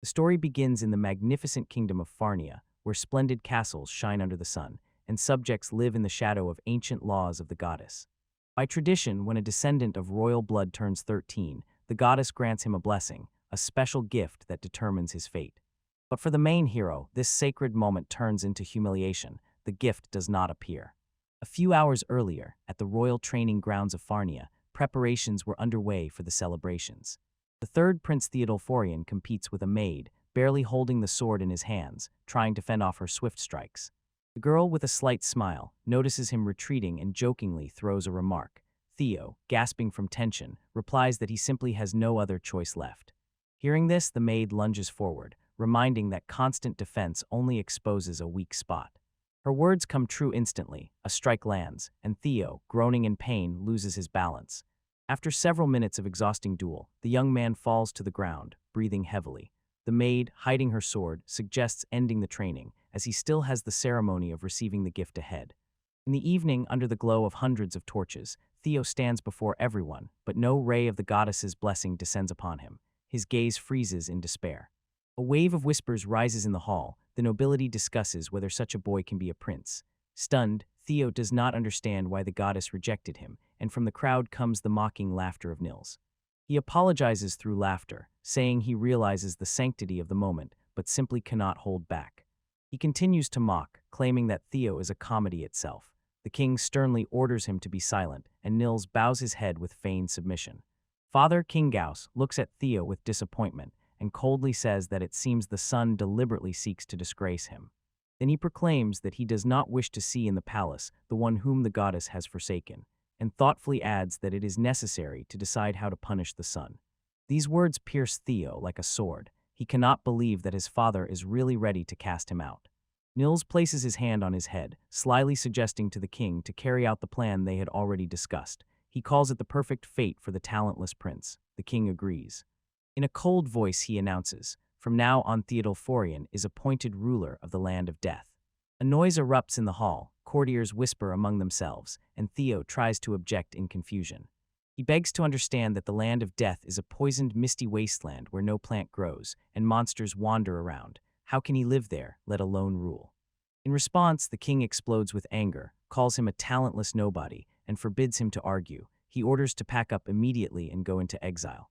The story begins in the magnificent kingdom of Farnia, where splendid castles shine under the sun, and subjects live in the shadow of ancient laws of the goddess. By tradition, when a descendant of royal blood turns 13, the goddess grants him a blessing, a special gift that determines his fate. But for the main hero, this sacred moment turns into humiliation. The gift does not appear. A few hours earlier, at the royal training grounds of Farnia, preparations were underway for the celebrations. The third Prince Theodulforian competes with a maid, barely holding the sword in his hands, trying to fend off her swift strikes. The girl, with a slight smile, notices him retreating and jokingly throws a remark. Theo, gasping from tension, replies that he simply has no other choice left. Hearing this, the maid lunges forward, reminding that constant defense only exposes a weak spot. Her words come true instantly, a strike lands, and Theo, groaning in pain, loses his balance. After several minutes of exhausting duel, the young man falls to the ground, breathing heavily. The maid, hiding her sword, suggests ending the training, as he still has the ceremony of receiving the gift ahead. In the evening, under the glow of hundreds of torches, Theo stands before everyone, but no ray of the goddess's blessing descends upon him. His gaze freezes in despair. A wave of whispers rises in the hall. The nobility discusses whether such a boy can be a prince. Stunned, Theo does not understand why the goddess rejected him, and from the crowd comes the mocking laughter of Nils. He apologizes through laughter, saying he realizes the sanctity of the moment, but simply cannot hold back. He continues to mock, claiming that Theo is a comedy itself. The king sternly orders him to be silent, and Nils bows his head with feigned submission. Father King Gauss looks at Theo with disappointment, and coldly says that it seems the son deliberately seeks to disgrace him. Then he proclaims that he does not wish to see in the palace the one whom the goddess has forsaken, and thoughtfully adds that it is necessary to decide how to punish the son. These words pierce Theo like a sword. He cannot believe that his father is really ready to cast him out. Nils places his hand on his head, slyly suggesting to the king to carry out the plan they had already discussed. He calls it the perfect fate for the talentless prince. The king agrees. In a cold voice he announces, "From now on Theodulforian is appointed ruler of the land of death." A noise erupts in the hall, courtiers whisper among themselves, and Theo tries to object in confusion. He begs to understand that the land of death is a poisoned, misty wasteland where no plant grows, and monsters wander around. How can he live there, let alone rule? In response, the king explodes with anger, calls him a talentless nobody, and forbids him to argue. He orders to pack up immediately and go into exile.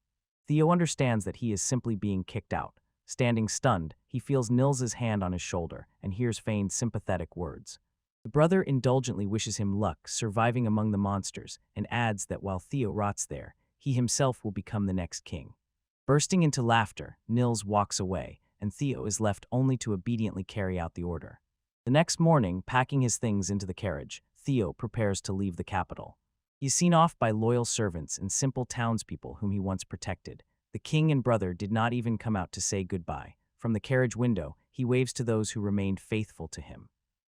Theo understands that he is simply being kicked out. Standing stunned, he feels Nils's hand on his shoulder and hears feigned sympathetic words. The brother indulgently wishes him luck surviving among the monsters and adds that while Theo rots there, he himself will become the next king. Bursting into laughter, Nils walks away, and Theo is left only to obediently carry out the order. The next morning, packing his things into the carriage, Theo prepares to leave the capital. He is seen off by loyal servants and simple townspeople whom he once protected. The king and brother did not even come out to say goodbye. From the carriage window, he waves to those who remained faithful to him.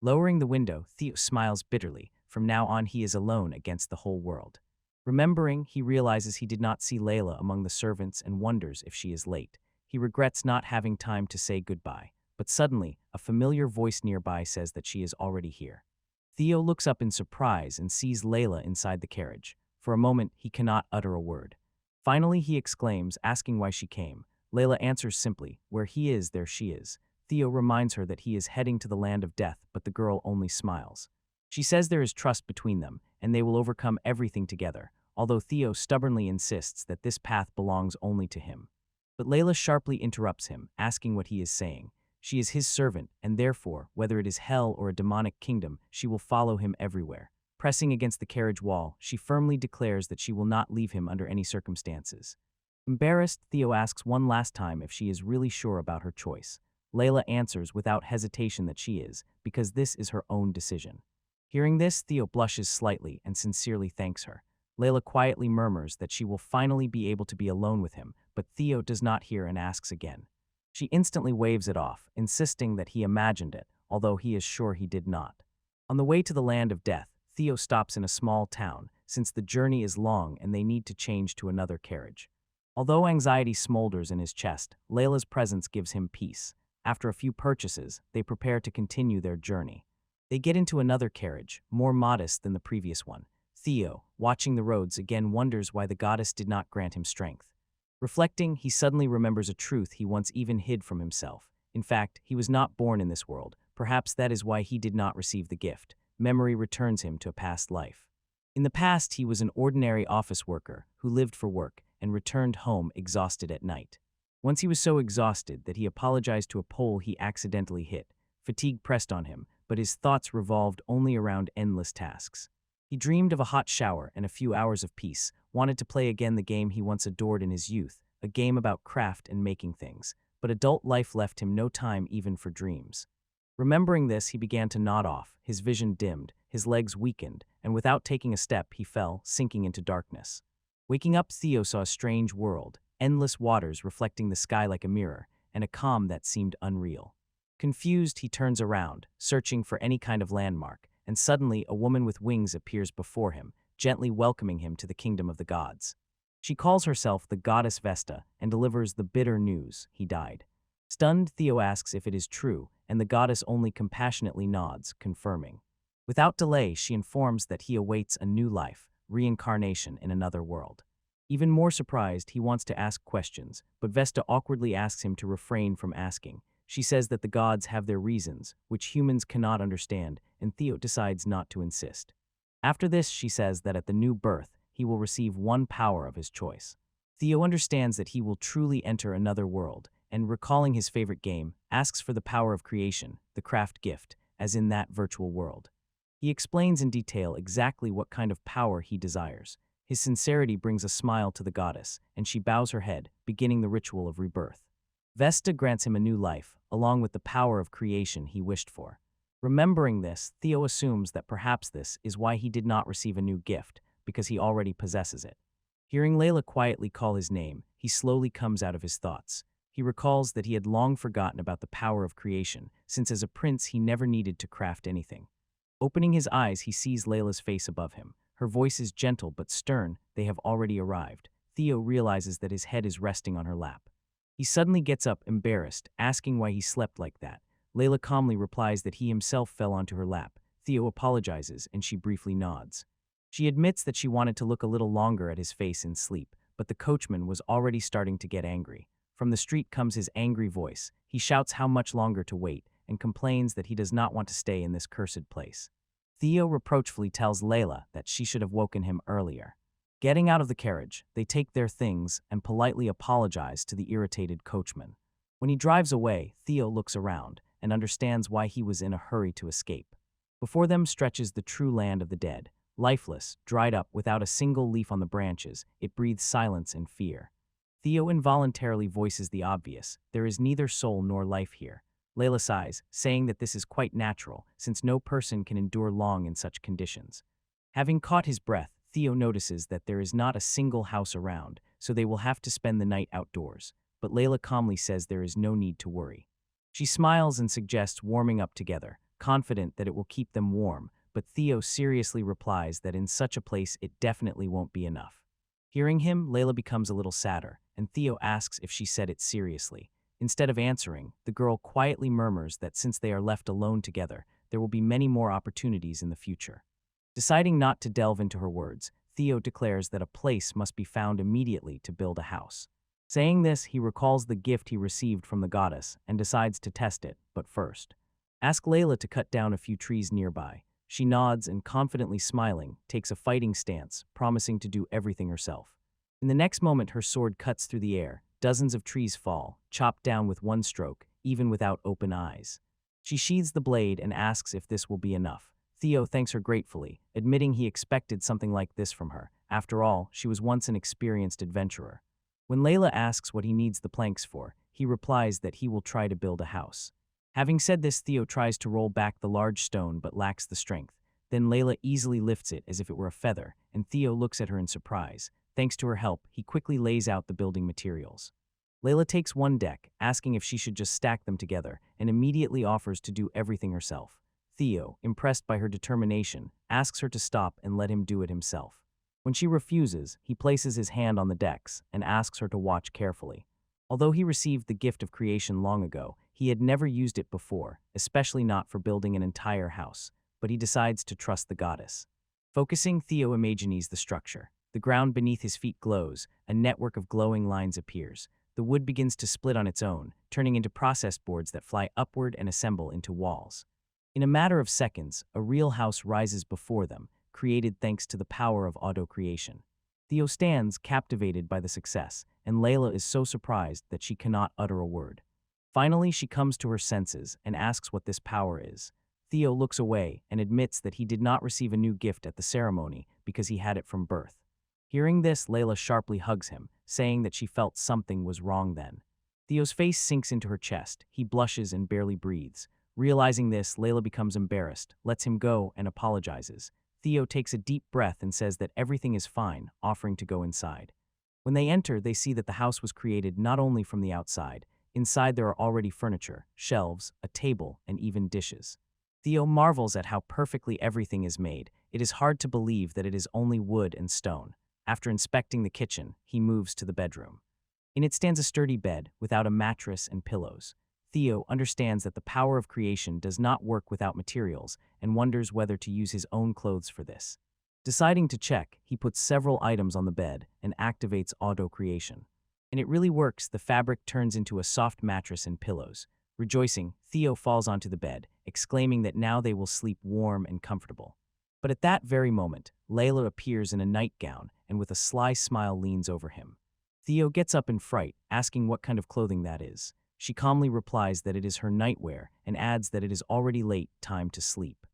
Lowering the window, Theo smiles bitterly. From now on, he is alone against the whole world. Remembering, he realizes he did not see Layla among the servants and wonders if she is late. He regrets not having time to say goodbye. But suddenly, a familiar voice nearby says that she is already here. Theo looks up in surprise and sees Layla inside the carriage. For a moment, he cannot utter a word. Finally, he exclaims, asking why she came. Layla answers simply, "Where he is, there she is." Theo reminds her that he is heading to the land of death, but the girl only smiles. She says there is trust between them, and they will overcome everything together, although Theo stubbornly insists that this path belongs only to him. But Layla sharply interrupts him, asking what he is saying. She is his servant, and therefore, whether it is hell or a demonic kingdom, she will follow him everywhere. Pressing against the carriage wall, she firmly declares that she will not leave him under any circumstances. Embarrassed, Theo asks one last time if she is really sure about her choice. Layla answers without hesitation that she is, because this is her own decision. Hearing this, Theo blushes slightly and sincerely thanks her. Layla quietly murmurs that she will finally be able to be alone with him, but Theo does not hear and asks again. She instantly waves it off, insisting that he imagined it, although he is sure he did not. On the way to the land of death, Theo stops in a small town, since the journey is long and they need to change to another carriage. Although anxiety smolders in his chest, Layla's presence gives him peace. After a few purchases, they prepare to continue their journey. They get into another carriage, more modest than the previous one. Theo, watching the roads, again wonders why the goddess did not grant him strength. Reflecting, he suddenly remembers a truth he once even hid from himself. In fact, he was not born in this world. Perhaps that is why he did not receive the gift. Memory returns him to a past life. In the past, he was an ordinary office worker who lived for work and returned home exhausted at night. Once he was so exhausted that he apologized to a pole he accidentally hit. Fatigue pressed on him, but his thoughts revolved only around endless tasks. He dreamed of a hot shower and a few hours of peace, wanted to play again the game he once adored in his youth, a game about craft and making things, but adult life left him no time even for dreams. Remembering this, he began to nod off, his vision dimmed, his legs weakened, and without taking a step he fell, sinking into darkness. Waking up, Theo saw a strange world, endless waters reflecting the sky like a mirror, and a calm that seemed unreal. Confused, he turns around, searching for any kind of landmark, and suddenly a woman with wings appears before him, gently welcoming him to the kingdom of the gods. She calls herself the goddess Vesta and delivers the bitter news: he died. Stunned, Theo asks if it is true, and the goddess only compassionately nods, confirming. Without delay, she informs that he awaits a new life, reincarnation in another world. Even more surprised, he wants to ask questions, but Vesta awkwardly asks him to refrain from asking. She says that the gods have their reasons, which humans cannot understand, and Theo decides not to insist. After this, she says that at the new birth, he will receive one power of his choice. Theo understands that he will truly enter another world, and recalling his favorite game, asks for the power of creation, the craft gift, as in that virtual world. He explains in detail exactly what kind of power he desires. His sincerity brings a smile to the goddess, and she bows her head, beginning the ritual of rebirth. Vesta grants him a new life, along with the power of creation he wished for. Remembering this, Theo assumes that perhaps this is why he did not receive a new gift, because he already possesses it. Hearing Layla quietly call his name, he slowly comes out of his thoughts. He recalls that he had long forgotten about the power of creation, since as a prince he never needed to craft anything. Opening his eyes, he sees Layla's face above him. Her voice is gentle but stern. They have already arrived. Theo realizes that his head is resting on her lap. He suddenly gets up, embarrassed, asking why he slept like that. Layla calmly replies that he himself fell onto her lap. Theo apologizes, and she briefly nods. She admits that she wanted to look a little longer at his face in sleep, but the coachman was already starting to get angry. From the street comes his angry voice. He shouts how much longer to wait, and complains that he does not want to stay in this cursed place. Theo reproachfully tells Layla that she should have woken him earlier. Getting out of the carriage, they take their things and politely apologize to the irritated coachman. When he drives away, Theo looks around and understands why he was in a hurry to escape. Before them stretches the true land of the dead. Lifeless, dried up, without a single leaf on the branches, it breathes silence and fear. Theo involuntarily voices the obvious: there is neither soul nor life here. Layla sighs, saying that this is quite natural, since no person can endure long in such conditions. Having caught his breath, Theo notices that there is not a single house around, so they will have to spend the night outdoors. But Layla calmly says there is no need to worry. She smiles and suggests warming up together, confident that it will keep them warm, but Theo seriously replies that in such a place it definitely won't be enough. Hearing him, Layla becomes a little sadder, and Theo asks if she said it seriously. Instead of answering, the girl quietly murmurs that since they are left alone together, there will be many more opportunities in the future. Deciding not to delve into her words, Theo declares that a place must be found immediately to build a house. Saying this, he recalls the gift he received from the goddess and decides to test it, but first, ask Layla to cut down a few trees nearby. She nods and, confidently smiling, takes a fighting stance, promising to do everything herself. In the next moment, her sword cuts through the air. Dozens of trees fall, chopped down with one stroke, even without open eyes. She sheathes the blade and asks if this will be enough. Theo thanks her gratefully, admitting he expected something like this from her. After all, she was once an experienced adventurer. When Layla asks what he needs the planks for, he replies that he will try to build a house. Having said this, Theo tries to roll back the large stone but lacks the strength. Then Layla easily lifts it as if it were a feather, and Theo looks at her in surprise. Thanks to her help, he quickly lays out the building materials. Layla takes one deck, asking if she should just stack them together, and immediately offers to do everything herself. Theo, impressed by her determination, asks her to stop and let him do it himself. When she refuses, he places his hand on the decks and asks her to watch carefully. Although he received the gift of creation long ago, he had never used it before, especially not for building an entire house, but he decides to trust the goddess. Focusing, Theo imagines the structure. The ground beneath his feet glows, a network of glowing lines appears. The wood begins to split on its own, turning into processed boards that fly upward and assemble into walls. In a matter of seconds, a real house rises before them, created thanks to the power of auto-creation. Theo stands captivated by the success, and Layla is so surprised that she cannot utter a word. Finally, she comes to her senses and asks what this power is. Theo looks away and admits that he did not receive a new gift at the ceremony because he had it from birth. Hearing this, Layla sharply hugs him, saying that she felt something was wrong then. Theo's face sinks into her chest. He blushes and barely breathes. Realizing this, Layla becomes embarrassed, lets him go, and apologizes. Theo takes a deep breath and says that everything is fine, offering to go inside. When they enter, they see that the house was created not only from the outside. Inside there are already furniture, shelves, a table, and even dishes. Theo marvels at how perfectly everything is made. It is hard to believe that it is only wood and stone. After inspecting the kitchen, he moves to the bedroom. In it stands a sturdy bed, without a mattress and pillows. Theo understands that the power of creation does not work without materials and wonders whether to use his own clothes for this. Deciding to check, he puts several items on the bed and activates auto-creation. And it really works. The fabric turns into a soft mattress and pillows. Rejoicing, Theo falls onto the bed, exclaiming that now they will sleep warm and comfortable. But at that very moment, Layla appears in a nightgown and with a sly smile leans over him. Theo gets up in fright, asking what kind of clothing that is. She calmly replies that it is her nightwear and adds that it is already late, time to sleep.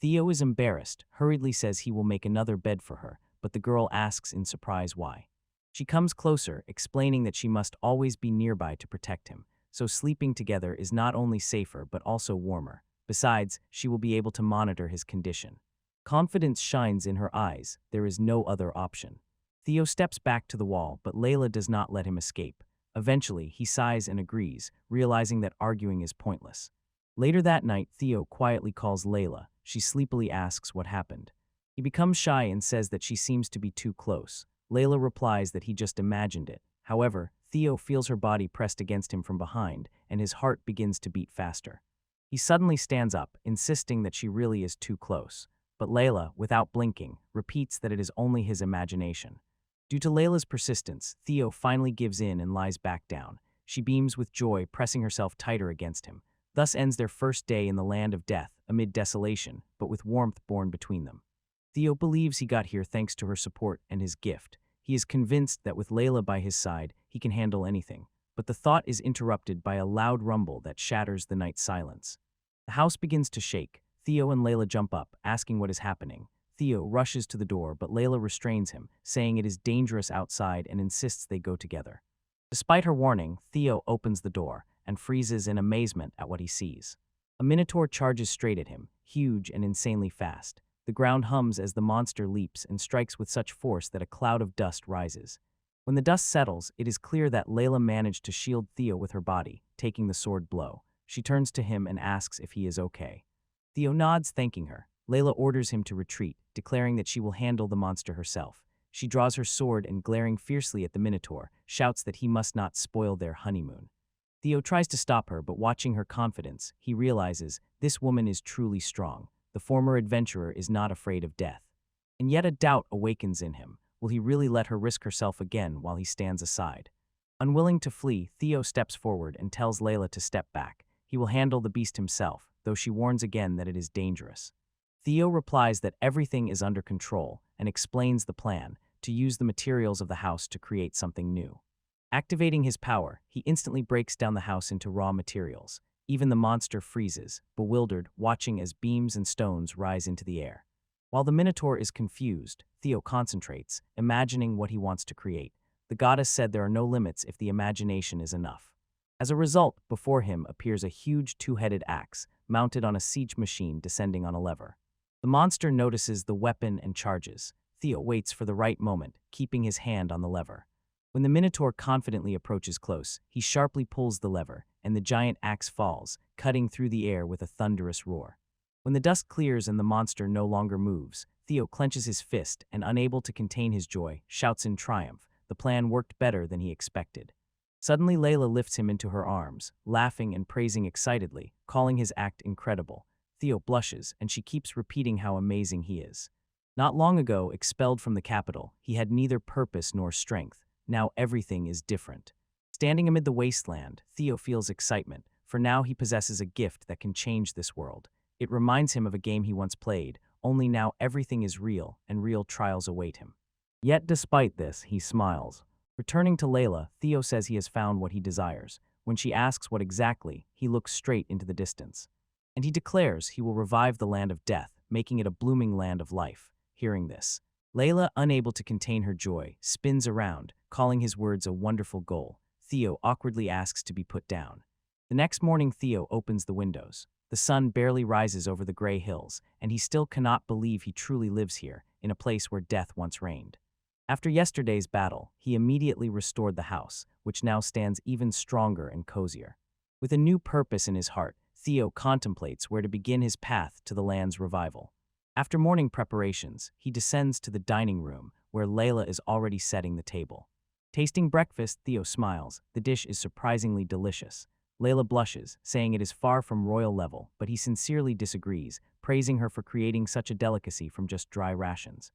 Theo is embarrassed, hurriedly says he will make another bed for her, but the girl asks in surprise why. She comes closer, explaining that she must always be nearby to protect him, so sleeping together is not only safer but also warmer. Besides, she will be able to monitor his condition. Confidence shines in her eyes. There is no other option. Theo steps back to the wall, but Layla does not let him escape. Eventually, he sighs and agrees, realizing that arguing is pointless. Later that night, Theo quietly calls Layla. She sleepily asks what happened. He becomes shy and says that she seems to be too close. Layla replies that he just imagined it. However, Theo feels her body pressed against him from behind, and his heart begins to beat faster. He suddenly stands up, insisting that she really is too close. But Layla, without blinking, repeats that it is only his imagination. Due to Layla's persistence, Theo finally gives in and lies back down. She beams with joy, pressing herself tighter against him. Thus ends their first day in the land of death, amid desolation, but with warmth born between them. Theo believes he got here thanks to her support and his gift. He is convinced that with Layla by his side, he can handle anything. But the thought is interrupted by a loud rumble that shatters the night's silence. The house begins to shake. Theo and Layla jump up, asking what is happening. Theo rushes to the door, but Layla restrains him, saying it is dangerous outside and insists they go together. Despite her warning, Theo opens the door and freezes in amazement at what he sees. A minotaur charges straight at him, huge and insanely fast. The ground hums as the monster leaps and strikes with such force that a cloud of dust rises. When the dust settles, it is clear that Layla managed to shield Theo with her body, taking the sword blow. She turns to him and asks if he is okay. Theo nods, thanking her. Layla orders him to retreat, declaring that she will handle the monster herself. She draws her sword and, glaring fiercely at the minotaur, shouts that he must not spoil their honeymoon. Theo tries to stop her, but watching her confidence, he realizes this woman is truly strong. The former adventurer is not afraid of death. And yet a doubt awakens in him. Will he really let her risk herself again while he stands aside? Unwilling to flee, Theo steps forward and tells Layla to step back. He will handle the beast himself, though she warns again that it is dangerous. Theo replies that everything is under control and explains the plan to use the materials of the house to create something new. Activating his power, he instantly breaks down the house into raw materials. Even the monster freezes, bewildered, watching as beams and stones rise into the air. While the minotaur is confused, Theo concentrates, imagining what he wants to create. The goddess said there are no limits if the imagination is enough. As a result, before him appears a huge two-headed axe, mounted on a siege machine descending on a lever. The monster notices the weapon and charges. Theo waits for the right moment, keeping his hand on the lever. When the minotaur confidently approaches close, he sharply pulls the lever, and the giant axe falls, cutting through the air with a thunderous roar. When the dust clears and the monster no longer moves, Theo clenches his fist and, unable to contain his joy, shouts in triumph. The plan worked better than he expected. Suddenly, Layla lifts him into her arms, laughing and praising excitedly, calling his act incredible. Theo blushes, and she keeps repeating how amazing he is. Not long ago, expelled from the capital, he had neither purpose nor strength. Now everything is different. Standing amid the wasteland, Theo feels excitement, for now he possesses a gift that can change this world. It reminds him of a game he once played, only now everything is real and real trials await him. Yet despite this, he smiles. Returning to Layla, Theo says he has found what he desires. When she asks what exactly, he looks straight into the distance. And he declares he will revive the land of death, making it a blooming land of life. Hearing this, Layla, unable to contain her joy, spins around, calling his words a wonderful goal. Theo awkwardly asks to be put down. The next morning, Theo opens the windows. The sun barely rises over the gray hills, and he still cannot believe he truly lives here, in a place where death once reigned. After yesterday's battle, he immediately restored the house, which now stands even stronger and cozier. With a new purpose in his heart, Theo contemplates where to begin his path to the land's revival. After morning preparations, he descends to the dining room, where Layla is already setting the table. Tasting breakfast, Theo smiles. The dish is surprisingly delicious. Layla blushes, saying it is far from royal level, but he sincerely disagrees, praising her for creating such a delicacy from just dry rations.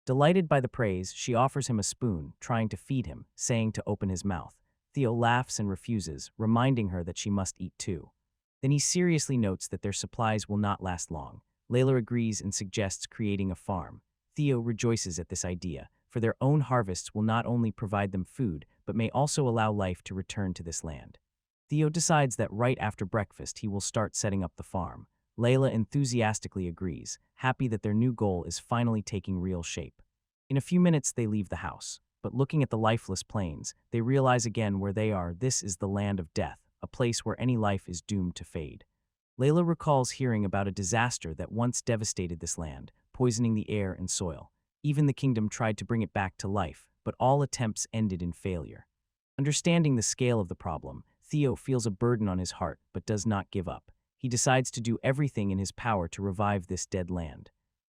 Delighted by the praise, she offers him a spoon, trying to feed him, saying to open his mouth. Theo laughs and refuses, reminding her that she must eat too. Then he seriously notes that their supplies will not last long. Layla agrees and suggests creating a farm. Theo rejoices at this idea, for their own harvests will not only provide them food, but may also allow life to return to this land. Theo decides that right after breakfast he will start setting up the farm. Layla enthusiastically agrees, happy that their new goal is finally taking real shape. In a few minutes they leave the house, but looking at the lifeless plains, they realize again where they are. This is the land of death, a place where any life is doomed to fade. Layla recalls hearing about a disaster that once devastated this land, poisoning the air and soil. Even the kingdom tried to bring it back to life, but all attempts ended in failure. Understanding the scale of the problem, Theo feels a burden on his heart but does not give up. He decides to do everything in his power to revive this dead land.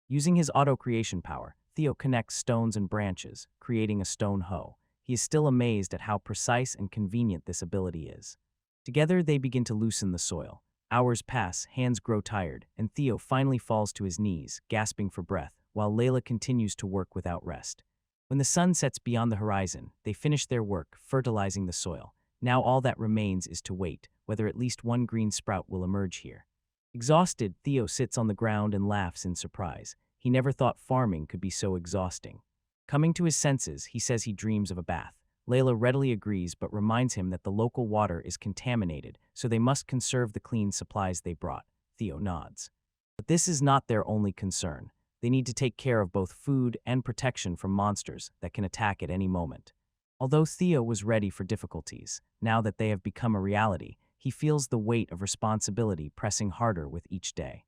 Using his auto-creation power, Theo connects stones and branches, creating a stone hoe. He is still amazed at how precise and convenient this ability is. Together they begin to loosen the soil. Hours pass, hands grow tired, and Theo finally falls to his knees, gasping for breath, while Layla continues to work without rest. When the sun sets beyond the horizon, they finish their work, fertilizing the soil. Now all that remains is to wait, whether at least one green sprout will emerge here. Exhausted, Theo sits on the ground and laughs in surprise. He never thought farming could be so exhausting. Coming to his senses, he says he dreams of a bath. Layla readily agrees but reminds him that the local water is contaminated, so they must conserve the clean supplies they brought. Theo nods. But this is not their only concern. They need to take care of both food and protection from monsters that can attack at any moment. Although Theo was ready for difficulties, now that they have become a reality, he feels the weight of responsibility pressing harder with each day.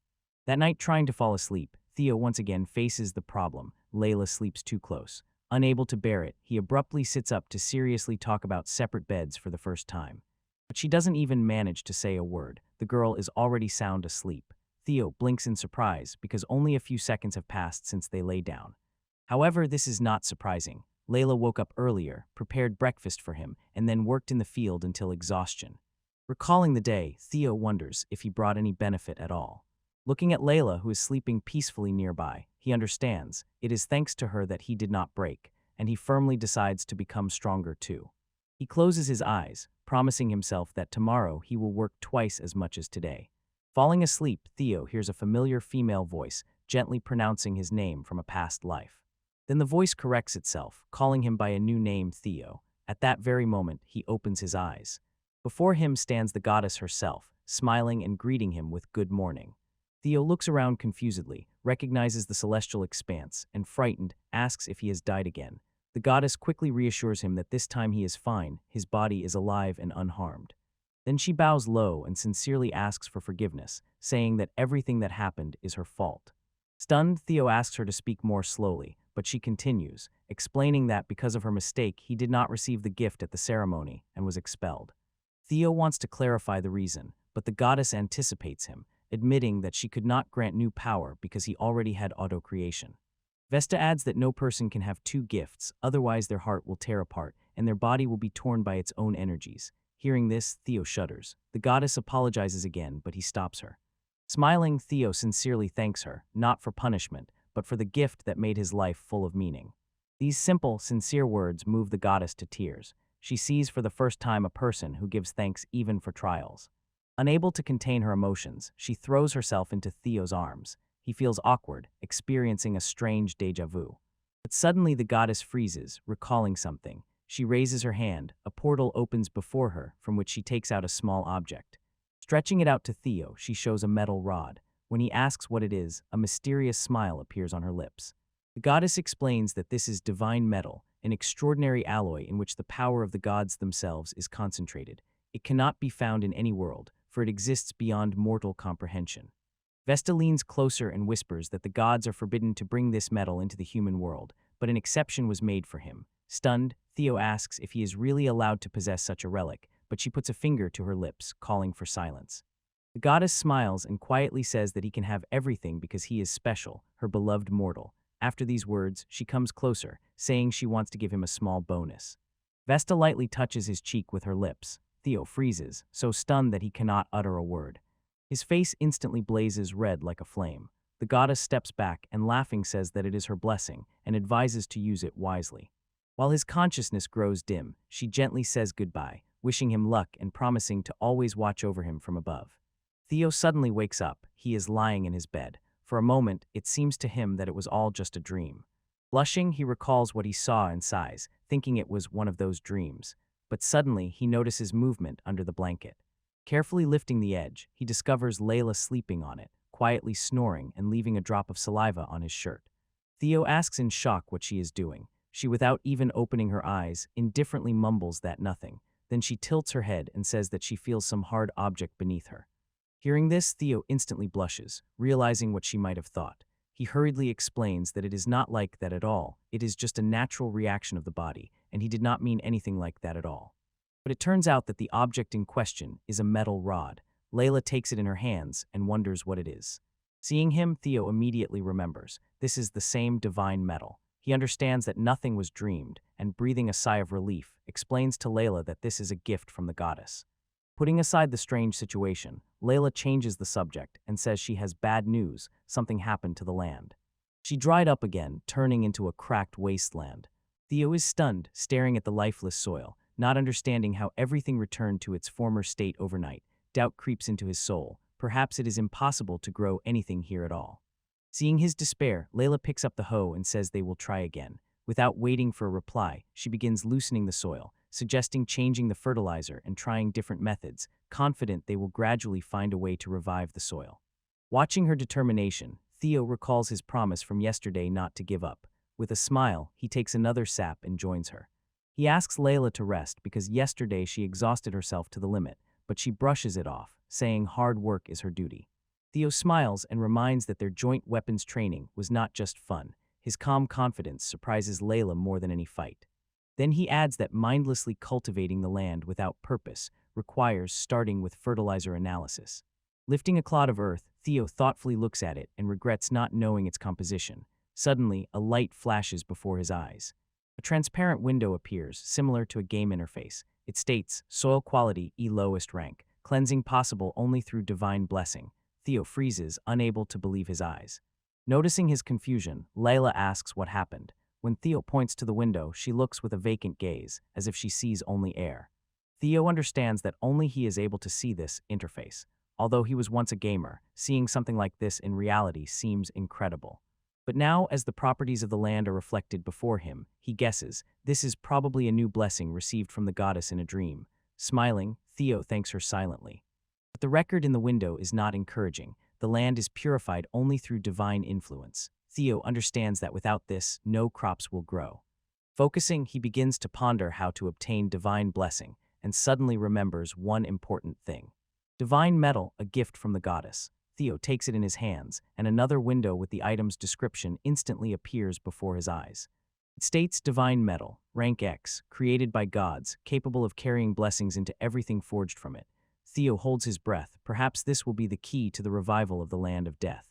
That night, trying to fall asleep, Theo once again faces the problem. Layla sleeps too close. Unable to bear it, he abruptly sits up to seriously talk about separate beds for the first time. But she doesn't even manage to say a word. The girl is already sound asleep. Theo blinks in surprise because only a few seconds have passed since they lay down. However, this is not surprising. Layla woke up earlier, prepared breakfast for him, and then worked in the field until exhaustion. Recalling the day, Theo wonders if he brought any benefit at all. Looking at Layla, who is sleeping peacefully nearby, he understands it is thanks to her that he did not break, and he firmly decides to become stronger too. He closes his eyes, promising himself that tomorrow he will work twice as much as today. Falling asleep, Theo hears a familiar female voice, gently pronouncing his name from a past life. Then the voice corrects itself, calling him by a new name, Theo. At that very moment, he opens his eyes. Before him stands the goddess herself, smiling and greeting him with good morning. Theo looks around confusedly, recognizes the celestial expanse, and frightened, asks if he has died again. The goddess quickly reassures him that this time he is fine, his body is alive and unharmed. Then she bows low and sincerely asks for forgiveness, saying that everything that happened is her fault. Stunned, Theo asks her to speak more slowly, but she continues, explaining that because of her mistake he did not receive the gift at the ceremony and was expelled. Theo wants to clarify the reason, but the goddess anticipates him, admitting that she could not grant new power because he already had auto-creation. Vesta adds that no person can have two gifts, otherwise their heart will tear apart and their body will be torn by its own energies. Hearing this, Theo shudders. The goddess apologizes again, but he stops her. Smiling, Theo sincerely thanks her, not for punishment, but for the gift that made his life full of meaning. These simple, sincere words move the goddess to tears. She sees for the first time a person who gives thanks even for trials. Unable to contain her emotions, she throws herself into Theo's arms. He feels awkward, experiencing a strange déjà vu. But suddenly the goddess freezes, recalling something. She raises her hand, a portal opens before her, from which she takes out a small object. Stretching it out to Theo, she shows a metal rod. When he asks what it is, a mysterious smile appears on her lips. The goddess explains that this is divine metal, an extraordinary alloy in which the power of the gods themselves is concentrated. It cannot be found in any world, for it exists beyond mortal comprehension. Vesta leans closer and whispers that the gods are forbidden to bring this metal into the human world, but an exception was made for him. Stunned, Theo asks if he is really allowed to possess such a relic, but she puts a finger to her lips, calling for silence. The goddess smiles and quietly says that he can have everything because he is special, her beloved mortal. After these words, she comes closer, saying she wants to give him a small bonus. Vesta lightly touches his cheek with her lips. Theo freezes, so stunned that he cannot utter a word. His face instantly blazes red like a flame. The goddess steps back and laughing says that it is her blessing and advises to use it wisely. While his consciousness grows dim, she gently says goodbye, wishing him luck and promising to always watch over him from above. Theo suddenly wakes up. He is lying in his bed. For a moment, it seems to him that it was all just a dream. Blushing, he recalls what he saw and sighs, thinking it was one of those dreams. But suddenly, he notices movement under the blanket. Carefully lifting the edge, he discovers Layla sleeping on it, quietly snoring and leaving a drop of saliva on his shirt. Theo asks in shock what she is doing. She, without even opening her eyes, indifferently mumbles that nothing. Then she tilts her head and says that she feels some hard object beneath her. Hearing this, Theo instantly blushes, realizing what she might have thought. He hurriedly explains that it is not like that at all. It is just a natural reaction of the body, and he did not mean anything like that at all. But it turns out that the object in question is a metal rod. Layla takes it in her hands and wonders what it is. Seeing him, Theo immediately remembers. This is the same divine metal. He understands that nothing was dreamed, and breathing a sigh of relief, explains to Layla that this is a gift from the goddess. Putting aside the strange situation, Layla changes the subject and says she has bad news. Something happened to the land. She dried up again, turning into a cracked wasteland. Theo is stunned, staring at the lifeless soil, not understanding how everything returned to its former state overnight. Doubt creeps into his soul. Perhaps it is impossible to grow anything here at all. Seeing his despair, Layla picks up the hoe and says they will try again. Without waiting for a reply, she begins loosening the soil, suggesting changing the fertilizer and trying different methods, confident they will gradually find a way to revive the soil. Watching her determination, Theo recalls his promise from yesterday not to give up. With a smile, he takes another sap and joins her. He asks Layla to rest because yesterday she exhausted herself to the limit, but she brushes it off, saying hard work is her duty. Theo smiles and reminds that their joint weapons training was not just fun. His calm confidence surprises Layla more than any fight. Then he adds that mindlessly cultivating the land without purpose requires starting with fertilizer analysis. Lifting a clod of earth, Theo thoughtfully looks at it and regrets not knowing its composition. Suddenly, a light flashes before his eyes. A transparent window appears, similar to a game interface. It states, soil quality, E lowest rank, cleansing possible only through divine blessing. Theo freezes, unable to believe his eyes. Noticing his confusion, Layla asks what happened. When Theo points to the window, she looks with a vacant gaze, as if she sees only air. Theo understands that only he is able to see this interface. Although he was once a gamer, seeing something like this in reality seems incredible. But now, as the properties of the land are reflected before him, he guesses this is probably a new blessing received from the goddess in a dream. Smiling, Theo thanks her silently. But the record in the window is not encouraging. The land is purified only through divine influence. Theo understands that without this, no crops will grow. Focusing, he begins to ponder how to obtain divine blessing, and suddenly remembers one important thing. Divine metal, a gift from the goddess. Theo takes it in his hands, and another window with the item's description instantly appears before his eyes. It states divine metal, rank X, created by gods, capable of carrying blessings into everything forged from it. Theo holds his breath. Perhaps this will be the key to the revival of the land of death.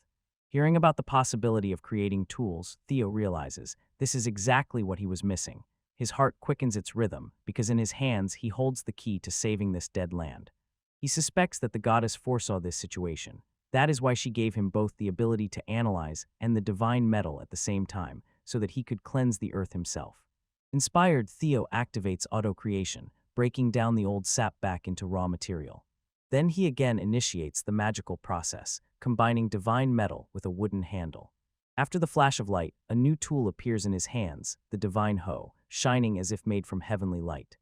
Hearing about the possibility of creating tools, Theo realizes this is exactly what he was missing. His heart quickens its rhythm, because in his hands he holds the key to saving this dead land. He suspects that the goddess foresaw this situation. That is why she gave him both the ability to analyze and the divine metal at the same time, so that he could cleanse the earth himself. Inspired, Theo activates auto-creation, breaking down the old sap back into raw material. Then he again initiates the magical process, combining divine metal with a wooden handle. After the flash of light, a new tool appears in his hands, the divine hoe, shining as if made from heavenly light.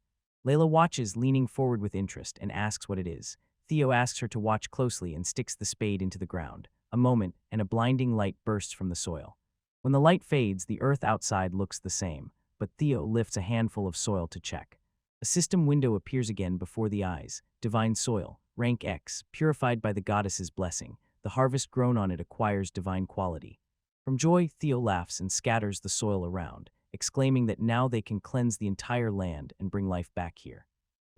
Layla watches, leaning forward with interest, and asks what it is. Theo asks her to watch closely and sticks the spade into the ground. A moment, and a blinding light bursts from the soil. When the light fades, the earth outside looks the same, but Theo lifts a handful of soil to check. A system window appears again before the eyes. Divine soil, rank X, purified by the goddess's blessing. The harvest grown on it acquires divine quality. From joy, Theo laughs and scatters the soil around, exclaiming that now they can cleanse the entire land and bring life back here.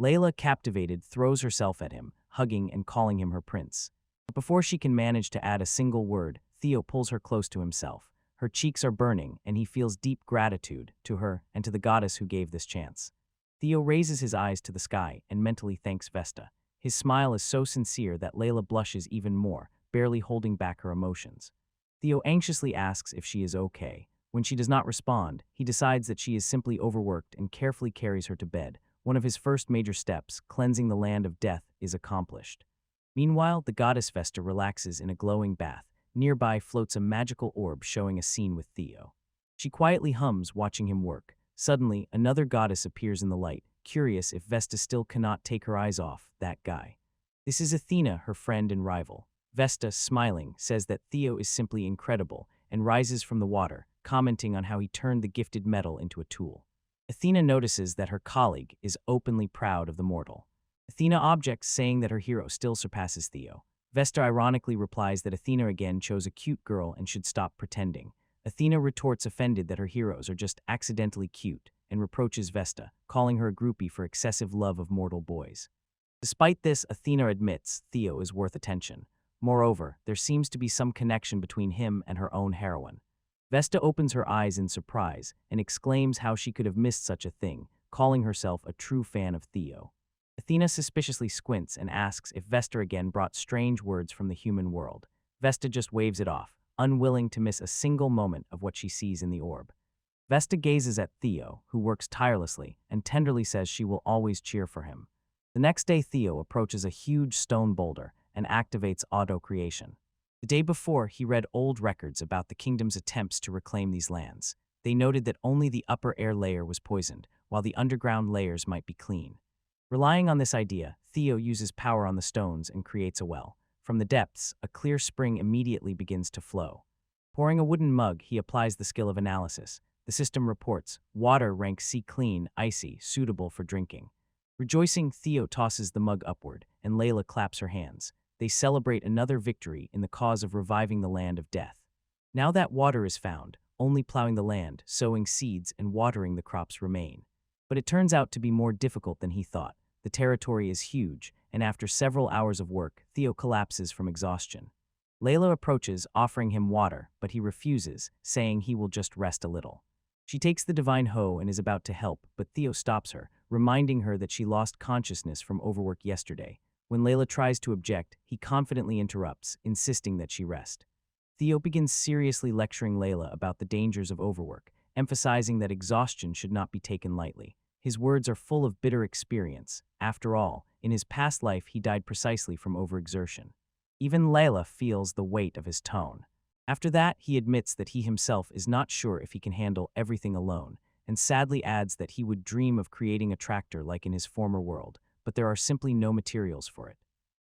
Layla, captivated, throws herself at him, hugging and calling him her prince. But before she can manage to add a single word, Theo pulls her close to himself. Her cheeks are burning, and he feels deep gratitude to her and to the goddess who gave this chance. Theo raises his eyes to the sky and mentally thanks Vesta. His smile is so sincere that Layla blushes even more, barely holding back her emotions. Theo anxiously asks if she is okay. When she does not respond, he decides that she is simply overworked and carefully carries her to bed. One of his first major steps, cleansing the land of death, is accomplished. Meanwhile, the goddess Vesta relaxes in a glowing bath. Nearby floats a magical orb showing a scene with Theo. She quietly hums, watching him work. Suddenly, another goddess appears in the light, curious if Vesta still cannot take her eyes off that guy. This is Athena, her friend and rival. Vesta, smiling, says that Theo is simply incredible and rises from the water, commenting on how he turned the gifted metal into a tool. Athena notices that her colleague is openly proud of the mortal. Athena objects, saying that her hero still surpasses Theo. Vesta ironically replies that Athena again chose a cute girl and should stop pretending. Athena retorts, offended that her heroes are just accidentally cute, and reproaches Vesta, calling her a groupie for excessive love of mortal boys. Despite this, Athena admits Theo is worth attention. Moreover, there seems to be some connection between him and her own heroine. Vesta opens her eyes in surprise and exclaims how she could have missed such a thing, calling herself a true fan of Theo. Athena suspiciously squints and asks if Vesta again brought strange words from the human world. Vesta just waves it off, unwilling to miss a single moment of what she sees in the orb. Vesta gazes at Theo, who works tirelessly, and tenderly says she will always cheer for him. The next day, Theo approaches a huge stone boulder and activates auto-creation. The day before, he read old records about the kingdom's attempts to reclaim these lands. They noted that only the upper air layer was poisoned, while the underground layers might be clean. Relying on this idea, Theo uses power on the stones and creates a well. From the depths, a clear spring immediately begins to flow. Pouring a wooden mug, he applies the skill of analysis. The system reports, water ranks C clean, icy, suitable for drinking. Rejoicing, Theo tosses the mug upward, and Layla claps her hands. They celebrate another victory in the cause of reviving the land of death. Now that water is found, only plowing the land, sowing seeds, and watering the crops remain. But it turns out to be more difficult than he thought. The territory is huge, and after several hours of work, Theo collapses from exhaustion. Layla approaches, offering him water, but he refuses, saying he will just rest a little. She takes the divine hoe and is about to help, but Theo stops her, reminding her that she lost consciousness from overwork yesterday. When Layla tries to object, he confidently interrupts, insisting that she rest. Theo begins seriously lecturing Layla about the dangers of overwork, emphasizing that exhaustion should not be taken lightly. His words are full of bitter experience. After all, in his past life he died precisely from overexertion. Even Layla feels the weight of his tone. After that, he admits that he himself is not sure if he can handle everything alone, and sadly adds that he would dream of creating a tractor like in his former world, but there are simply no materials for it.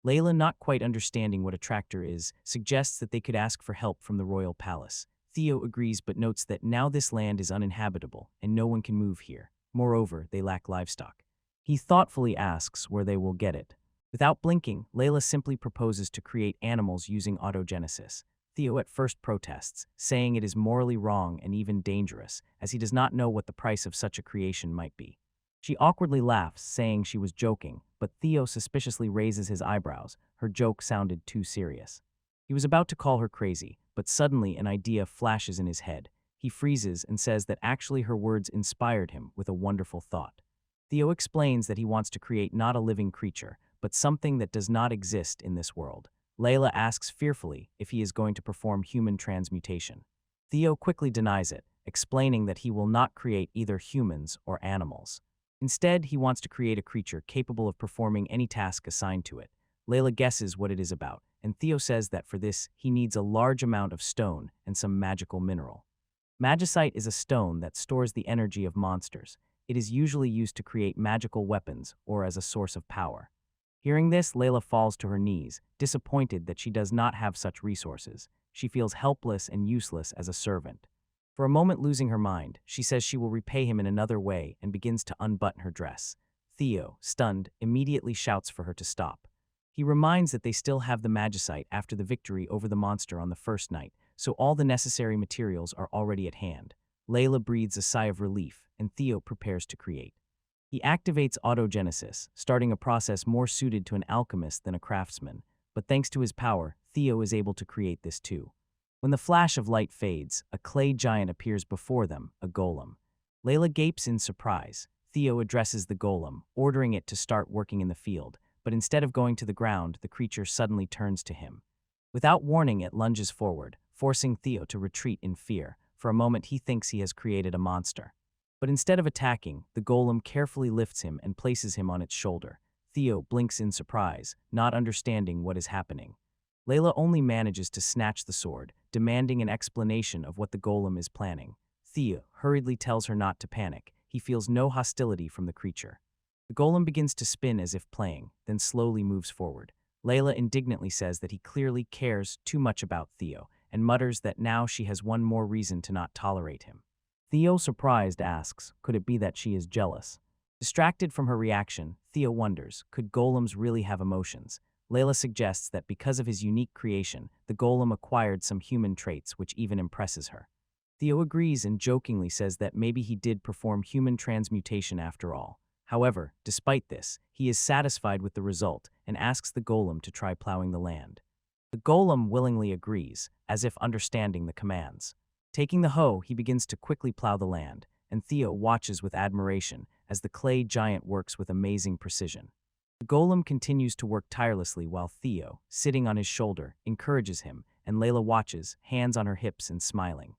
Layla, not quite understanding what a tractor is, suggests that they could ask for help from the royal palace. Theo agrees but notes that now this land is uninhabitable and no one can move here. Moreover, they lack livestock. He thoughtfully asks where they will get it. Without blinking, Layla simply proposes to create animals using autogenesis. Theo at first protests, saying it is morally wrong and even dangerous, as he does not know what the price of such a creation might be. She awkwardly laughs, saying she was joking, but Theo suspiciously raises his eyebrows. Her joke sounded too serious. He was about to call her crazy, but suddenly an idea flashes in his head. He freezes and says that actually her words inspired him with a wonderful thought. Theo explains that he wants to create not a living creature, but something that does not exist in this world. Layla asks fearfully if he is going to perform human transmutation. Theo quickly denies it, explaining that he will not create either humans or animals. Instead, he wants to create a creature capable of performing any task assigned to it. Layla guesses what it is about, and Theo says that for this, he needs a large amount of stone and some magical mineral. Magicite is a stone that stores the energy of monsters. It is usually used to create magical weapons or as a source of power. Hearing this, Layla falls to her knees, disappointed that she does not have such resources. She feels helpless and useless as a servant. For a moment losing her mind, she says she will repay him in another way and begins to unbutton her dress. Theo, stunned, immediately shouts for her to stop. He reminds that they still have the magicite after the victory over the monster on the first night, so all the necessary materials are already at hand. Layla breathes a sigh of relief, and Theo prepares to create. He activates autogenesis, starting a process more suited to an alchemist than a craftsman, but thanks to his power, Theo is able to create this too. When the flash of light fades, a clay giant appears before them, a golem. Layla gapes in surprise. Theo addresses the golem, ordering it to start working in the field, but instead of going to the ground, the creature suddenly turns to him. Without warning, it lunges forward, forcing Theo to retreat in fear. For a moment, he thinks he has created a monster. But instead of attacking, the golem carefully lifts him and places him on its shoulder. Theo blinks in surprise, not understanding what is happening. Layla only manages to snatch the sword, demanding an explanation of what the golem is planning. Theo hurriedly tells her not to panic. He feels no hostility from the creature. The golem begins to spin as if playing, then slowly moves forward. Layla indignantly says that he clearly cares too much about Theo, and mutters that now she has one more reason to not tolerate him. Theo, surprised, asks, could it be that she is jealous? Distracted from her reaction, Theo wonders, could golems really have emotions? Layla suggests that because of his unique creation, the golem acquired some human traits which even impresses her. Theo agrees and jokingly says that maybe he did perform human transmutation after all. However, despite this, he is satisfied with the result and asks the golem to try plowing the land. The golem willingly agrees, as if understanding the commands. Taking the hoe, he begins to quickly plow the land, and Theo watches with admiration as the clay giant works with amazing precision. The golem continues to work tirelessly while Theo, sitting on his shoulder, encourages him, and Layla watches, hands on her hips and smiling.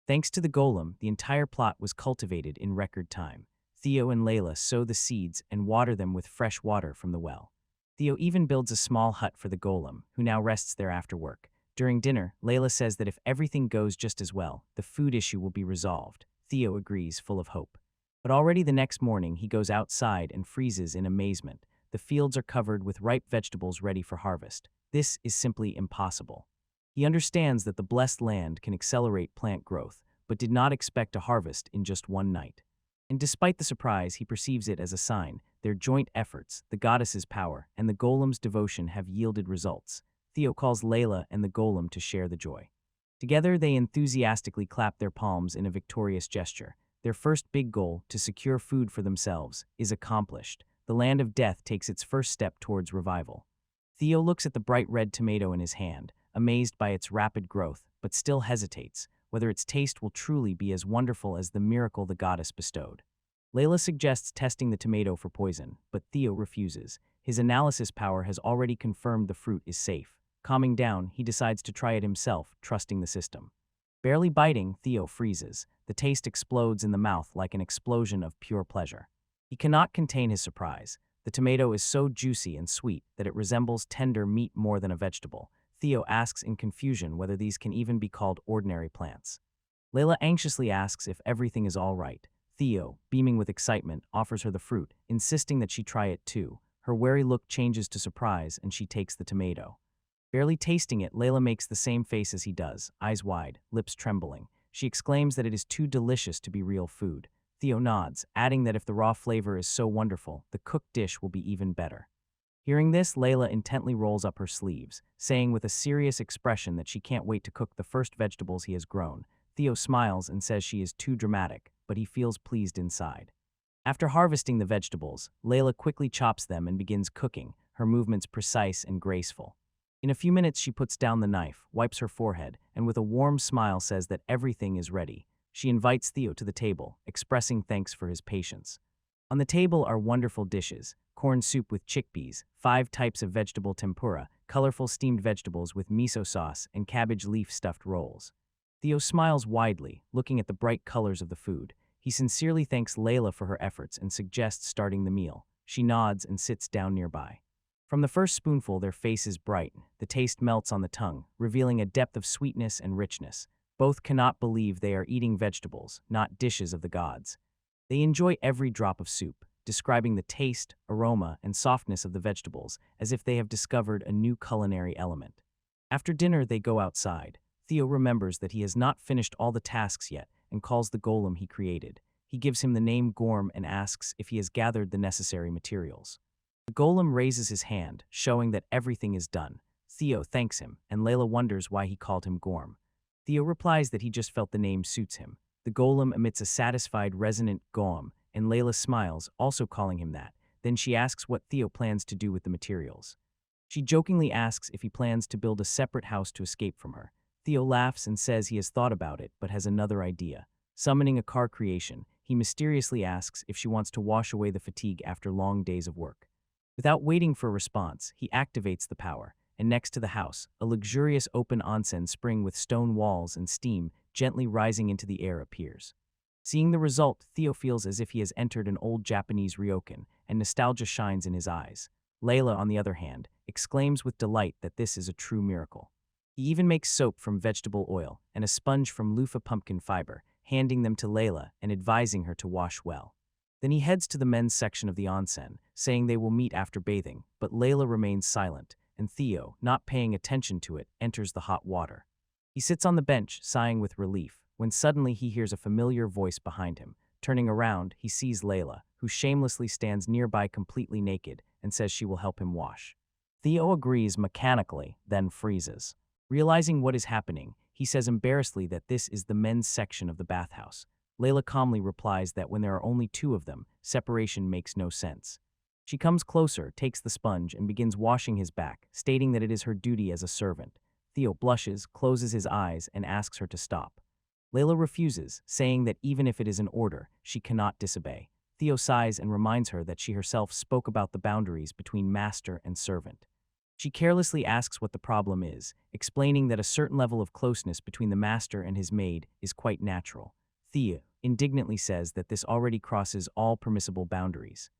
Thanks to the golem, the entire plot was cultivated in record time. Theo and Layla sow the seeds and water them with fresh water from the well. Theo even builds a small hut for the golem, who now rests there after work. During dinner, Layla says that if everything goes just as well, the food issue will be resolved. Theo agrees, full of hope. But already the next morning, he goes outside and freezes in amazement. The fields are covered with ripe vegetables ready for harvest. This is simply impossible. He understands that the blessed land can accelerate plant growth, but did not expect a harvest in just one night. And despite the surprise, he perceives it as a sign. Their joint efforts, the goddess's power, and the golem's devotion have yielded results. Theo calls Layla and the golem to share the joy. Together, they enthusiastically clap their palms in a victorious gesture. Their first big goal, to secure food for themselves, is accomplished. The land of death takes its first step towards revival. Theo looks at the bright red tomato in his hand, amazed by its rapid growth, but still hesitates whether its taste will truly be as wonderful as the miracle the goddess bestowed. Layla suggests testing the tomato for poison, but Theo refuses. His analysis power has already confirmed the fruit is safe. Calming down, he decides to try it himself, trusting the system. Barely biting, Theo freezes. The taste explodes in the mouth like an explosion of pure pleasure. He cannot contain his surprise. The tomato is so juicy and sweet that it resembles tender meat more than a vegetable. Theo asks in confusion whether these can even be called ordinary plants. Layla anxiously asks if everything is all right. Theo, beaming with excitement, offers her the fruit, insisting that she try it too. Her wary look changes to surprise and she takes the tomato. Barely tasting it, Layla makes the same face as he does, eyes wide, lips trembling. She exclaims that it is too delicious to be real food. Theo nods, adding that if the raw flavor is so wonderful, the cooked dish will be even better. Hearing this, Layla intently rolls up her sleeves, saying with a serious expression that she can't wait to cook the first vegetables he has grown. Theo smiles and says she is too dramatic, but he feels pleased inside. After harvesting the vegetables, Layla quickly chops them and begins cooking, her movements precise and graceful. In a few minutes, she puts down the knife, wipes her forehead, and with a warm smile says that everything is ready. She invites Theo to the table, expressing thanks for his patience. On the table are wonderful dishes: corn soup with chickpeas, 5 types of vegetable tempura, colorful steamed vegetables with miso sauce and cabbage leaf stuffed rolls. Theo smiles widely, looking at the bright colors of the food. He sincerely thanks Layla for her efforts and suggests starting the meal. She nods and sits down nearby. From the first spoonful, their faces brighten. The taste melts on the tongue, revealing a depth of sweetness and richness. Both cannot believe they are eating vegetables, not dishes of the gods. They enjoy every drop of soup, describing the taste, aroma, and softness of the vegetables as if they have discovered a new culinary element. After dinner, they go outside. Theo remembers that he has not finished all the tasks yet and calls the golem he created. He gives him the name Gorm and asks if he has gathered the necessary materials. The golem raises his hand, showing that everything is done. Theo thanks him, and Layla wonders why he called him Gorm. Theo replies that he just felt the name suits him. The golem emits a satisfied, resonant "Gom," and Layla smiles, also calling him that. Then she asks what Theo plans to do with the materials. She jokingly asks if he plans to build a separate house to escape from her. Theo laughs and says he has thought about it, but has another idea. Summoning a car creation, he mysteriously asks if she wants to wash away the fatigue after long days of work. Without waiting for a response, he activates the power, and next to the house, a luxurious open onsen spring with stone walls and steam gently rising into the air appears. Seeing the result, Theo feels as if he has entered an old Japanese ryokan, and nostalgia shines in his eyes. Layla, on the other hand, exclaims with delight that this is a true miracle. He even makes soap from vegetable oil and a sponge from loofah pumpkin fiber, handing them to Layla and advising her to wash well. Then he heads to the men's section of the onsen, saying they will meet after bathing, but Layla remains silent, and Theo, not paying attention to it, enters the hot water. He sits on the bench, sighing with relief, when suddenly he hears a familiar voice behind him. Turning around, he sees Layla, who shamelessly stands nearby completely naked, and says she will help him wash. Theo agrees mechanically, then freezes. Realizing what is happening, he says embarrassedly that this is the men's section of the bathhouse. Layla calmly replies that when there are only two of them, separation makes no sense. She comes closer, takes the sponge, and begins washing his back, stating that it is her duty as a servant. Theo blushes, closes his eyes, and asks her to stop. Layla refuses, saying that even if it is an order, she cannot disobey. Theo sighs and reminds her that she herself spoke about the boundaries between master and servant. She carelessly asks what the problem is, explaining that a certain level of closeness between the master and his maid is quite natural. Theo indignantly says that this already crosses all permissible boundaries.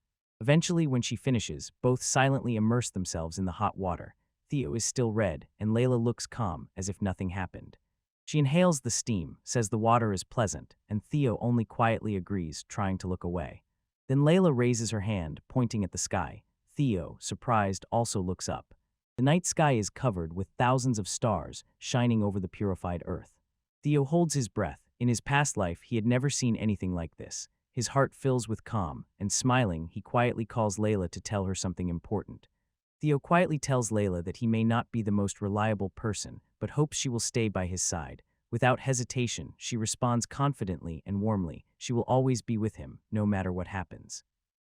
Eventually, when she finishes, both silently immerse themselves in the hot water. Theo is still red, and Layla looks calm, as if nothing happened. She inhales the steam, says the water is pleasant, and Theo only quietly agrees, trying to look away. Then Layla raises her hand, pointing at the sky. Theo, surprised, also looks up. The night sky is covered with thousands of stars shining over the purified earth. Theo holds his breath. In his past life, he had never seen anything like this. His heart fills with calm, and smiling, he quietly calls Layla to tell her something important. Theo quietly tells Layla that he may not be the most reliable person, but hopes she will stay by his side. Without hesitation, she responds confidently and warmly. She will always be with him, no matter what happens.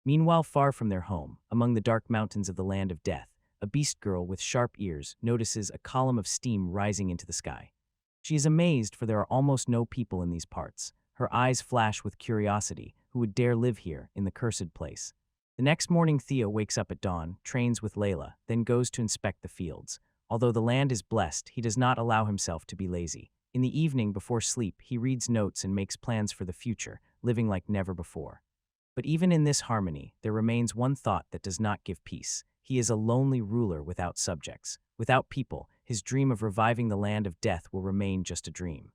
Meanwhile, far from their home, among the dark mountains of the land of death, a beast girl with sharp ears notices a column of steam rising into the sky. She is amazed, for there are almost no people in these parts. Her eyes flash with curiosity. Who would dare live here, in the cursed place? The next morning, Theo wakes up at dawn, trains with Layla, then goes to inspect the fields. Although the land is blessed, he does not allow himself to be lazy. In the evening, before sleep, he reads notes and makes plans for the future, living like never before. But even in this harmony, there remains one thought that does not give peace. He is a lonely ruler without subjects. Without people, his dream of reviving the land of death will remain just a dream.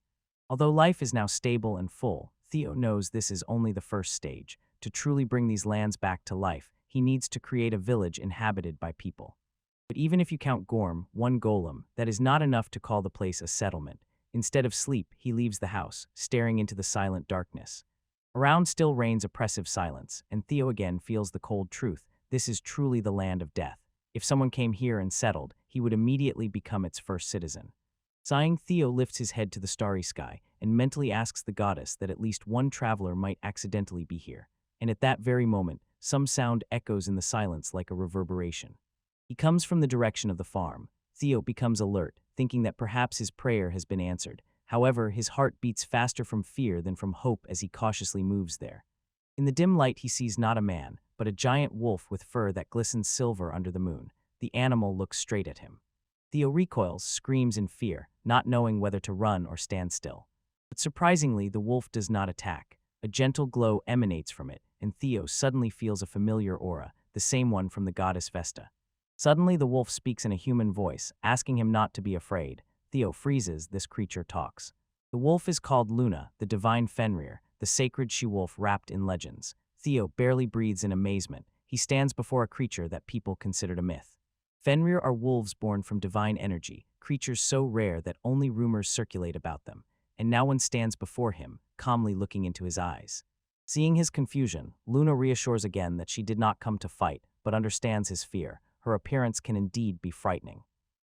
Although life is now stable and full, Theo knows this is only the first stage. To truly bring these lands back to life, he needs to create a village inhabited by people. But even if you count Gorm, one golem, that is not enough to call the place a settlement. Instead of sleep, he leaves the house, staring into the silent darkness. Around still reigns oppressive silence, and Theo again feels the cold truth. This is truly the land of death. If someone came here and settled, he would immediately become its first citizen. Sighing, Theo lifts his head to the starry sky and mentally asks the goddess that at least one traveler might accidentally be here. And at that very moment, some sound echoes in the silence like a reverberation. He comes from the direction of the farm. Theo becomes alert, thinking that perhaps his prayer has been answered. However, his heart beats faster from fear than from hope as he cautiously moves there. In the dim light, he sees not a man, but a giant wolf with fur that glistens silver under the moon. The animal looks straight at him. Theo recoils, screams in fear, not knowing whether to run or stand still. But surprisingly, the wolf does not attack. A gentle glow emanates from it, and Theo suddenly feels a familiar aura, the same one from the goddess Vesta. Suddenly, the wolf speaks in a human voice, asking him not to be afraid. Theo freezes. This creature talks. The wolf is called Luna, the divine Fenrir, the sacred she-wolf wrapped in legends. Theo barely breathes in amazement. He stands before a creature that people considered a myth. Fenrir are wolves born from divine energy, creatures so rare that only rumors circulate about them. And now one stands before him, calmly looking into his eyes. Seeing his confusion, Luna reassures again that she did not come to fight, but understands his fear. Her appearance can indeed be frightening.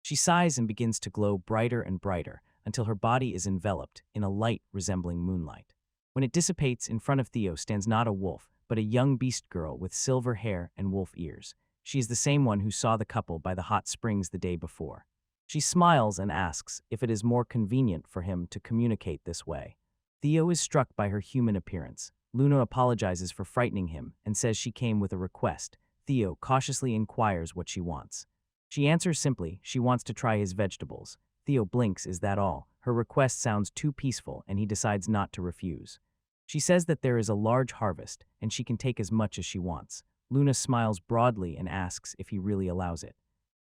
She sighs and begins to glow brighter and brighter, until her body is enveloped in a light resembling moonlight. When it dissipates, in front of Theo stands not a wolf, but a young beast girl with silver hair and wolf ears. She is the same one who saw the couple by the hot springs the day before. She smiles and asks if it is more convenient for him to communicate this way. Theo is struck by her human appearance. Luna apologizes for frightening him and says she came with a request. Theo cautiously inquires what she wants. She answers simply, she wants to try his vegetables. Theo blinks, is that all? Her request sounds too peaceful and he decides not to refuse. She says that there is a large harvest and she can take as much as she wants. Luna smiles broadly and asks if he really allows it.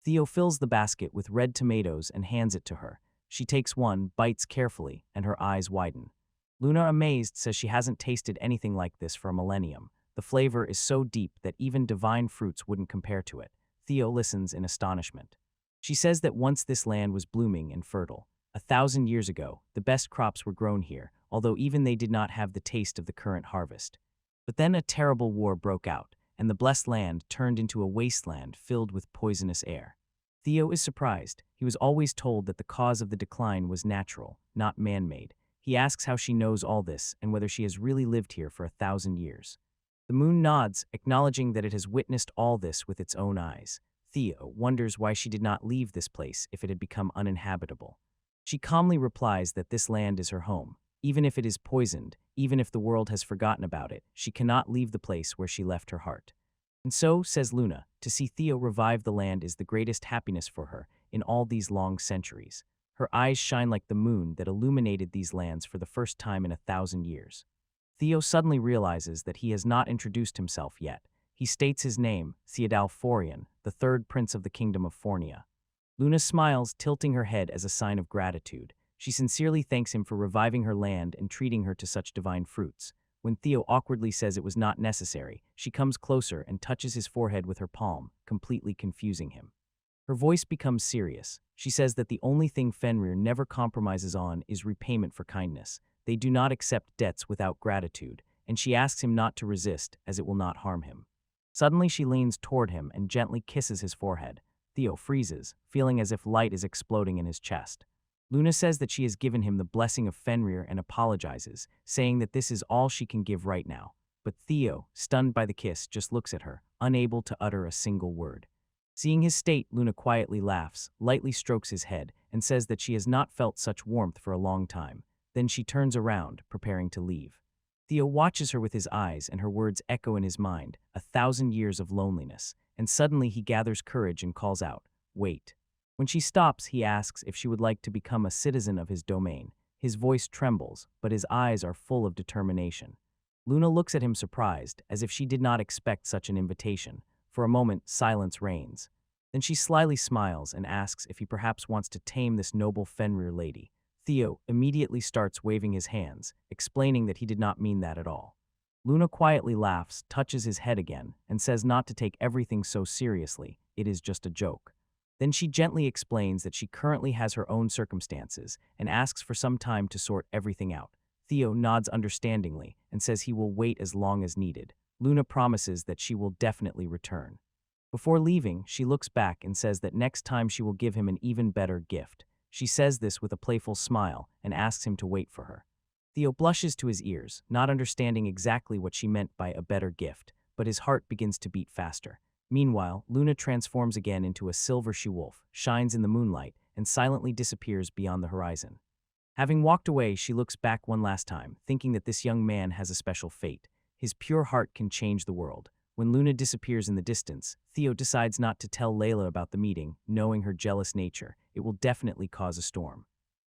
Theo fills the basket with red tomatoes and hands it to her. She takes one, bites carefully, and her eyes widen. Luna, amazed, says she hasn't tasted anything like this for a millennium. The flavor is so deep that even divine fruits wouldn't compare to it. Theo listens in astonishment. She says that once this land was blooming and fertile. 1,000 years ago, the best crops were grown here, although even they did not have the taste of the current harvest. But then a terrible war broke out, and the blessed land turned into a wasteland filled with poisonous air. Theo is surprised. He was always told that the cause of the decline was natural, not man-made. He asks how she knows all this and whether she has really lived here for 1,000 years. The moon nods, acknowledging that it has witnessed all this with its own eyes. Theo wonders why she did not leave this place if it had become uninhabitable. She calmly replies that this land is her home. Even if it is poisoned, even if the world has forgotten about it, she cannot leave the place where she left her heart. And so, says Luna, to see Theo revive the land is the greatest happiness for her in all these long centuries. Her eyes shine like the moon that illuminated these lands for the first time in 1,000 years. Theo suddenly realizes that he has not introduced himself yet. He states his name, Theodal Phorian, the third prince of the kingdom of Fornia. Luna smiles, tilting her head as a sign of gratitude. She sincerely thanks him for reviving her land and treating her to such divine fruits. When Theo awkwardly says it was not necessary, she comes closer and touches his forehead with her palm, completely confusing him. Her voice becomes serious. She says that the only thing Fenrir never compromises on is repayment for kindness. They do not accept debts without gratitude, and she asks him not to resist, as it will not harm him. Suddenly she leans toward him and gently kisses his forehead. Theo freezes, feeling as if light is exploding in his chest. Luna says that she has given him the blessing of Fenrir and apologizes, saying that this is all she can give right now. But Theo, stunned by the kiss, just looks at her, unable to utter a single word. Seeing his state, Luna quietly laughs, lightly strokes his head, and says that she has not felt such warmth for a long time. Then she turns around, preparing to leave. Theo watches her with his eyes, and her words echo in his mind, 1,000 years of loneliness, and suddenly he gathers courage and calls out, "Wait." When she stops, he asks if she would like to become a citizen of his domain. His voice trembles, but his eyes are full of determination. Luna looks at him surprised, as if she did not expect such an invitation. For a moment, silence reigns. Then she slyly smiles and asks if he perhaps wants to tame this noble Fenrir lady. Theo immediately starts waving his hands, explaining that he did not mean that at all. Luna quietly laughs, touches his head again, and says not to take everything so seriously. It is just a joke. Then she gently explains that she currently has her own circumstances and asks for some time to sort everything out. Theo nods understandingly and says he will wait as long as needed. Luna promises that she will definitely return. Before leaving, she looks back and says that next time she will give him an even better gift. She says this with a playful smile and asks him to wait for her. Theo blushes to his ears, not understanding exactly what she meant by a better gift, but his heart begins to beat faster. Meanwhile, Luna transforms again into a silver she-wolf, shines in the moonlight, and silently disappears beyond the horizon. Having walked away, she looks back one last time, thinking that this young man has a special fate. His pure heart can change the world. When Luna disappears in the distance, Theo decides not to tell Layla about the meeting, knowing her jealous nature. It will definitely cause a storm.